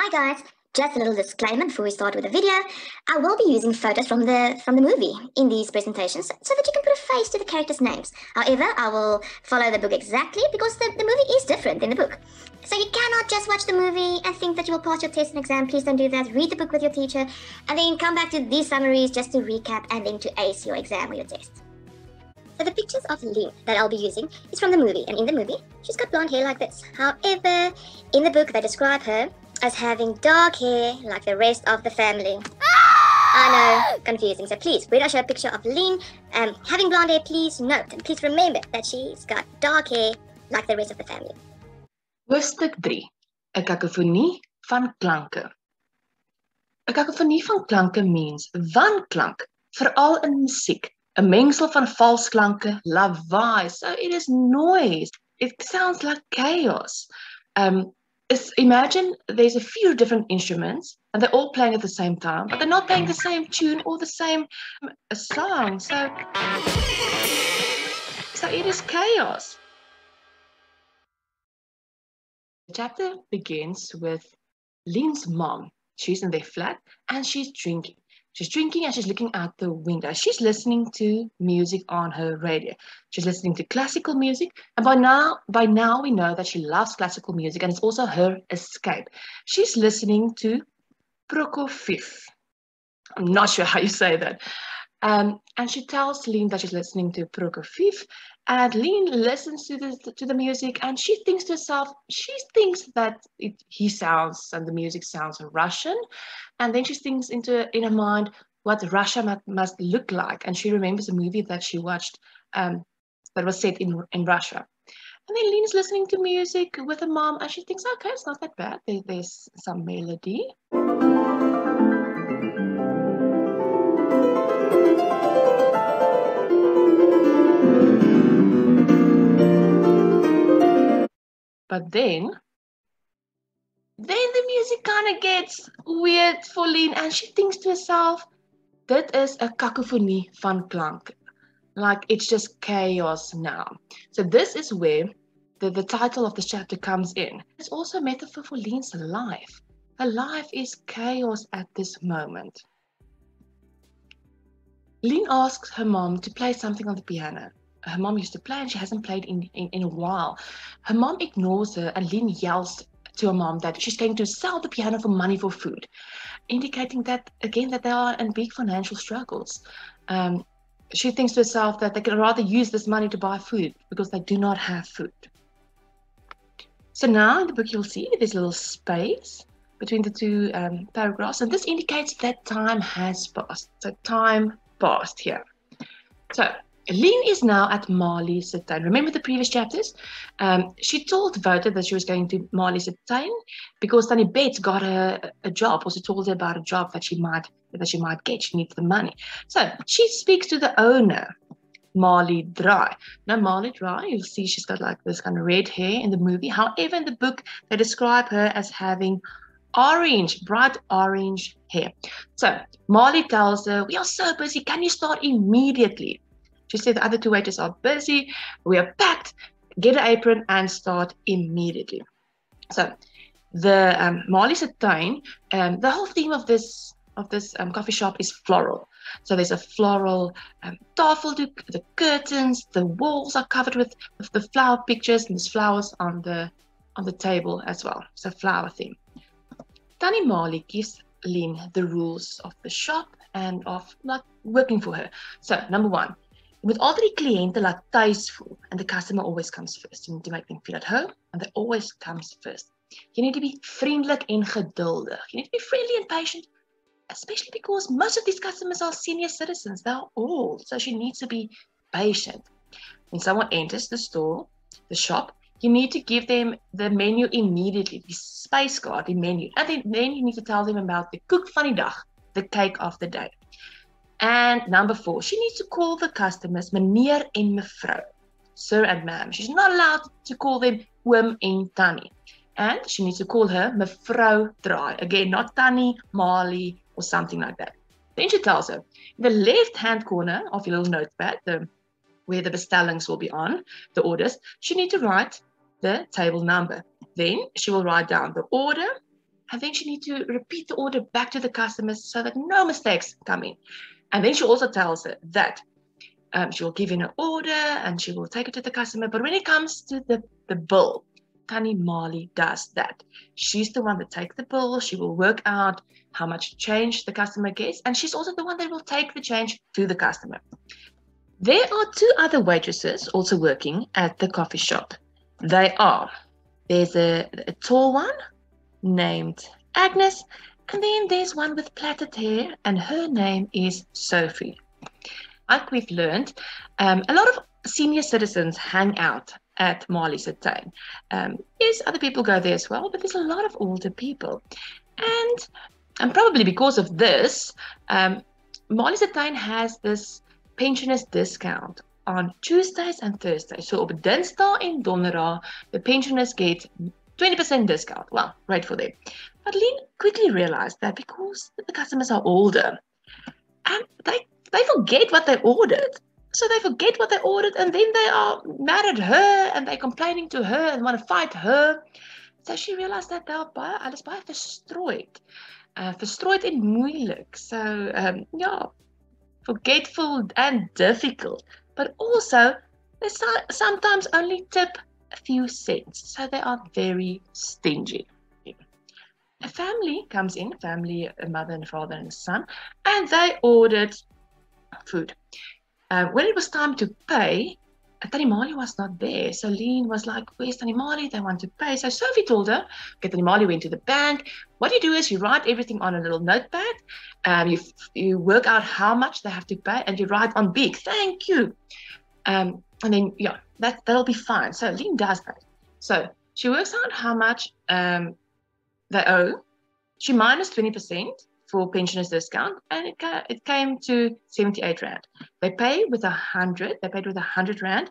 Hi guys, just a little disclaimer before we start with the video. I will be using photos from the movie in these presentations so that you can put a face to the characters' names. However, I will follow the book exactly because the movie is different than the book. So you cannot just watch the movie and think that you will pass your test and exam. Please don't do that. Read the book with your teacher and then come back to these summaries just to recap and then to ace your exam or your test. So the pictures of Lien that I'll be using is from the movie, and in the movie, she's got blonde hair like this. However, in the book, they describe her as having dark hair like the rest of the family. I know, confusing. So please, when I show a picture of Lien having blonde hair, please note and please remember that she's got dark hair like the rest of the family. Hoofstuk 3. 'n Kakofonie van klanke. 'n Kakofonie van klanke means wanklank, veral in musiek. 'n mengsel van valsklanke, lawaai. So it is noise. It sounds like chaos. Imagine there's a few different instruments and they're all playing at the same time, but they're not playing the same tune or the same song. So it is chaos. The chapter begins with Lien's mom. She's in their flat and she's drinking. She's drinking and she's looking out the window. She's listening to music on her radio. She's listening to classical music. And by now we know that she loves classical music and it's also her escape. She's listening to Prokofiev. I'm not sure how you say that. And she tells Lien that she's listening to Prokofiev. And Lien listens to the music and she thinks to herself, she thinks that he sounds and the music sounds Russian. And then she thinks in her mind what Russia must look like. And she remembers a movie that she watched that was set in Russia. And then Lien is listening to music with her mom and she thinks, okay, it's not that bad. There's some melody. But then the music kind of gets weird for Lien and she thinks to herself, dit is 'n kakofonie van klanke. Like it's just chaos now. So this is where the title of this chapter comes in. It's also a metaphor for Lien's life. Her life is chaos at this moment. Lien asks her mom to play something on the piano. Her mom used to play and she hasn't played in a while. Her mom ignores her and Lien yells to her mom that she's going to sell the piano for money for food, indicating that, again, that they are in big financial struggles. She thinks to herself that they could rather use this money to buy food because they do not have food. So now in the book you'll see there's a little space between the two paragraphs, and this indicates that time has passed. So time passed here. So Lien is now at Marley se tuin. Remember the previous chapters? She told Wouter that she was going to Marley se tuin because Tannie Bet got her a job, or she told her about a job that she might get. She needs the money. So she speaks to the owner, Marley Dry. Now Marley Dry, you'll see she's got like this kind of red hair in the movie. However, in the book, they describe her as having bright orange hair. So Marley tells her, we are so busy, can you start immediately? She said the other two waiters are busy, we are packed, get an apron and start immediately. So the Marley se tuin, the whole theme of this coffee shop is floral. So there's a floral tafeldoek, the curtains, the walls are covered with the flower pictures, and there's flowers on the table as well. So flower theme. Tannie Marley gives Lien the rules of the shop and of not working for her. So number 1, you moet altyd die kliënte laat tuis voel, and the customer always comes first. You need to make them feel at home, and they always comes first. You need to be vriendelik en geduldig. You need to be friendly and patient, especially because most of these customers are senior citizens. They are old, so she needs to be patient. When someone enters the store, the shop, you need to give them the menu immediately, the space card, the menu. And then you need to tell them about the koek van die dag, the cake of the day. And number 4, she needs to call the customers meneer en mevrou, sir and ma'am. She's not allowed to call them oom en tannie. And she needs to call her mevrou Draai. Again, not Tannie, Marley, or something like that. Then she tells her, in the left-hand corner of your little notepad, where the bestellings will be on, the orders, she needs to write the table number. Then she will write down the order, and then she needs to repeat the order back to the customers so that no mistakes come in. And then she also tells her that she will give in an order and she will take it to the customer. But when it comes to the bill, Tannie Marley does that. She's the one that takes the bill. She will work out how much change the customer gets, and she's also the one that will take the change to the customer. There are two other waitresses also working at the coffee shop. There's a tall one named Agnes, and then there's one with plaited hair, and her name is Sophie. Like we've learned, a lot of senior citizens hang out at Marley's Attain. Yes, other people go there as well, but there's a lot of older people. And probably because of this, Marley's Attain has this pensioners discount on Tuesdays and Thursdays. So op Dinsdae en Donderdag, the pensioners get 20% discount. Well, great for them. But Lien quickly realized that because the customers are older, they forget what they ordered. So they forget what they ordered, and then they are mad at her, and they're complaining to her and want to fight her. So she realized that they are baie verstrooid. Verstrooid en moeilik. So, forgetful and difficult. But also, they sometimes only tip a few cents. So they are very stingy. A family comes in, a mother and a father and a son, and they ordered food. When it was time to pay, Tannie Marley was not there. So Lien was like, where's Tannie Marley? They want to pay. So Sophie told her, okay, Tannie Marley went to the bank. What you do is you write everything on a little notepad. You work out how much they have to pay, and you write on big, thank you. And then, that'll be fine. So Lien does that. So she works out how much they owe. She minus 20% for pensioners discount, and it came to 78 Rand. They paid with 100 Rand,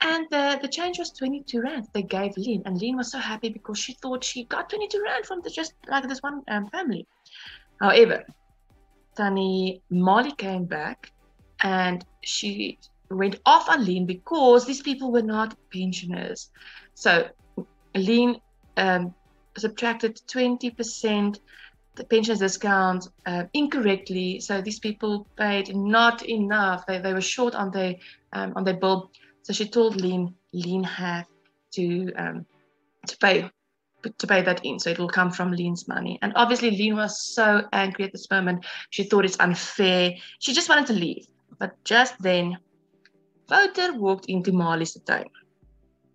and the change was 22 Rand they gave Lien, and Lien was so happy because she thought she got 22 Rand from just like this one family. However, Tannie Marley came back and she went off on Lien because these people were not pensioners. So Lien subtracted 20% the pensions discount incorrectly, so these people paid not enough. They were short on their bill. So she told Lien have to pay that in. So it will come from Lien's money. And obviously Lien was so angry at this moment. She thought it's unfair. She just wanted to leave. But just then, Wouter walked into Marley's Attain.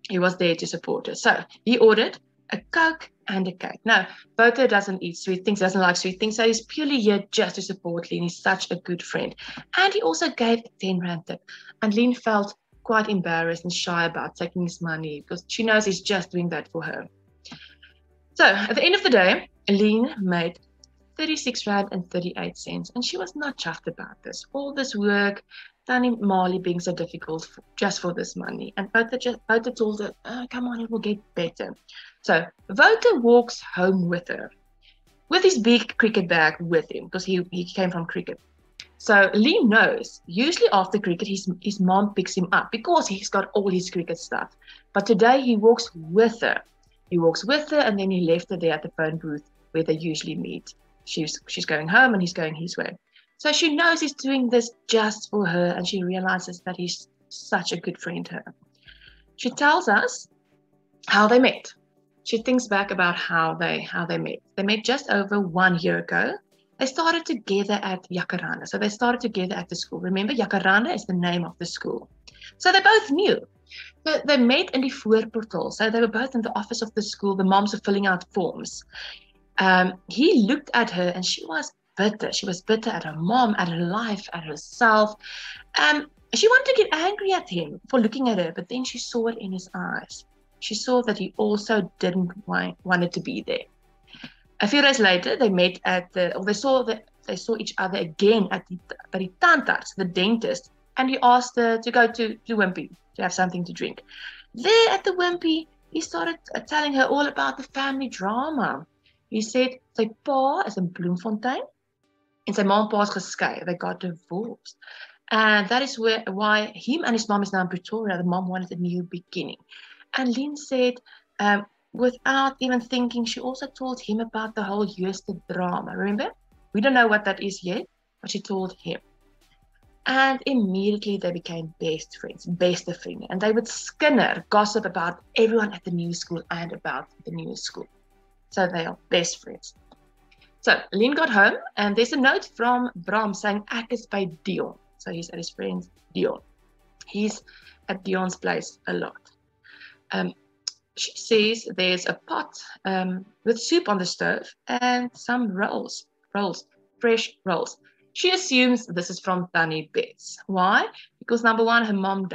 He was there to support her. So he ordered a Coke and a cake. Now, Wouter doesn't eat sweet things, doesn't like sweet things, so he's purely here just to support Lien. He's such a good friend. And he also gave a 10 Rand tip. And Lien felt quite embarrassed and shy about taking his money because she knows he's just doing that for her. So, at the end of the day, Lien made 36 Rand and 38 cents, and she was not chuffed about this. All this work, Tannie Marley being so difficult just for this money. And Wouter told her, come on, it will get better. So Wouter walks home with her, with his big cricket bag with him, because he came from cricket. So Lien knows, usually after cricket, his mom picks him up because he's got all his cricket stuff. But today he walks with her. He walks with her, and then he left her there at the phone booth where they usually meet. She's going home and he's going his way. So she knows he's doing this just for her, and she realizes that he's such a good friend to her. She tells us how they met. She thinks back about how they met. They met just over 1 year ago. They started together at Jacaranda. So they started together at the school. Remember, Jacaranda is the name of the school. So they both knew. They met in the voorportaal. So they were both in the office of the school. The moms were filling out forms. He looked at her, and she was bitter. She was bitter at her mom, at her life, at herself. She wanted to get angry at him for looking at her, but then she saw it in his eyes. She saw that he also didn't wanted to be there. A few days later, they met they saw each other again at the tandarts, the dentist, and he asked her to go to Wimpy to have something to drink. There at the Wimpy, he started telling her all about the family drama. He said sy pa is in Bloemfontein en sy ma en pa is geskei. They got divorced. And that is why him and his mom is now in Pretoria. The mom wanted a new beginning. And Lien said, without even thinking, she also told him about the whole Hoofstuk drama. Remember? We don't know what that is yet, but she told him. And immediately they became best friends, best of friends. And they would gossip about everyone at the new school and about the new school. So they are best friends. So Lien got home, and there's a note from Bram saying, "Ek is by Dion." So he's at his friend Dion. He's at Dion's place a lot. She says there's a pot with soup on the stove and some rolls, fresh rolls. She assumes this is from Tannie Bets. Why? Because number one, her mom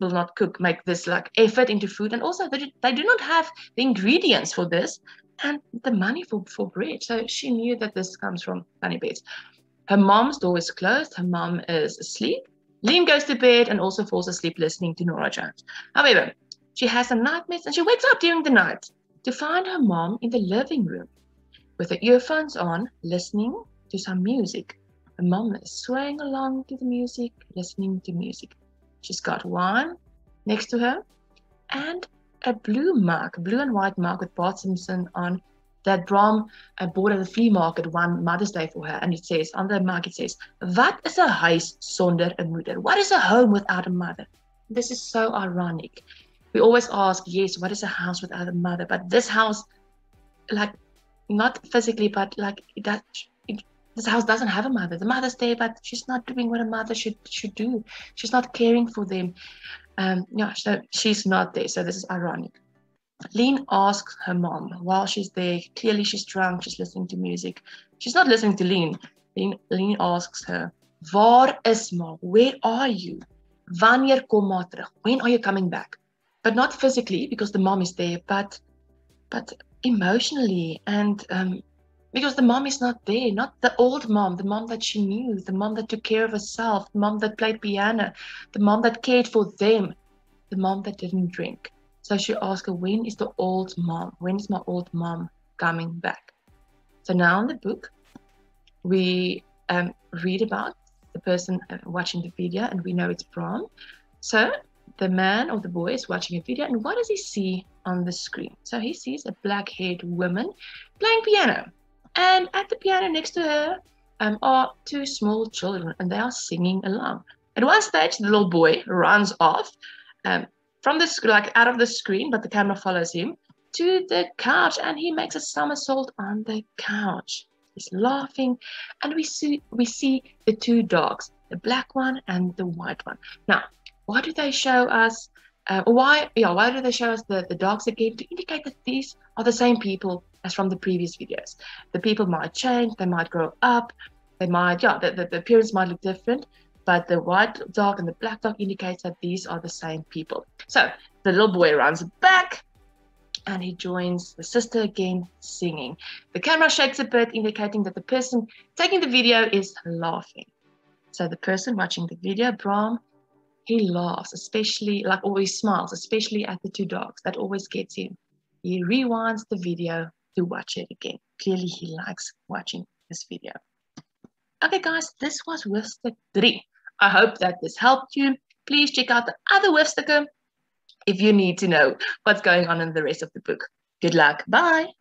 will not make this effort into food, and also they do not have the ingredients for this and the money for bread. So she knew that this comes from Tannie Bets. Her mom's door is closed. Her mom is asleep. Lien goes to bed and also falls asleep listening to Nora Jones. However, she has some nightmares and she wakes up during the night to find her mom in the living room with her earphones on, listening to some music. Her mom is swaying along to the music, listening to music. She's got wine next to her and a blue and white mug with Bart Simpson on that Bram bought at the flea market one Mother's Day for her. And it says, on the mug, it says, "Wat is 'n huis sonder 'n moeder?" What is a home without a mother? This is so ironic. We always ask, yes, what is a house without a mother? But this house, not physically, but this house doesn't have a mother. The mother's there, but she's not doing what a mother should do. She's not caring for them. So she's not there. So this is ironic. Lien asks her mom while she's there. Clearly, she's drunk. She's listening to music. She's not listening to Lien. Lien asks her, "Waar is ma? Where are you? Wanneer kom ma terug? When are you coming back?" But not physically, because the mom is there, but emotionally, and because the mom is not there, not the old mom, the mom that she knew, the mom that took care of herself, the mom that played piano, the mom that cared for them, the mom that didn't drink. So she asked her, when is the old mom? When is my old mom coming back? So now in the book, we read about the person watching the video, and we know it's Bram. So the man or the boy is watching a video, and what does he see on the screen? So he sees a black-haired woman playing piano. And at the piano next to her are two small children, and they are singing along. At one stage, the little boy runs off from out of the screen, but the camera follows him to the couch, and he makes a somersault on the couch. He's laughing, and we see the two dogs, the black one and the white one. Now, why do they show us? Why do they show us the dogs again? To indicate that these are the same people as from the previous videos. The people might change, they might grow up, they might, the appearance might look different, but the white dog and the black dog indicates that these are the same people. So the little boy runs back and he joins the sister again singing. The camera shakes a bit, indicating that the person taking the video is laughing. So the person watching the video, Bram, he laughs, especially, always smiles, especially at the two dogs. That always gets him. He rewinds the video to watch it again. Clearly, he likes watching this video. Okay, guys, this was Hoofstuk 3. I hope that this helped you. Please check out the other Hoofstukke if you need to know what's going on in the rest of the book. Good luck. Bye.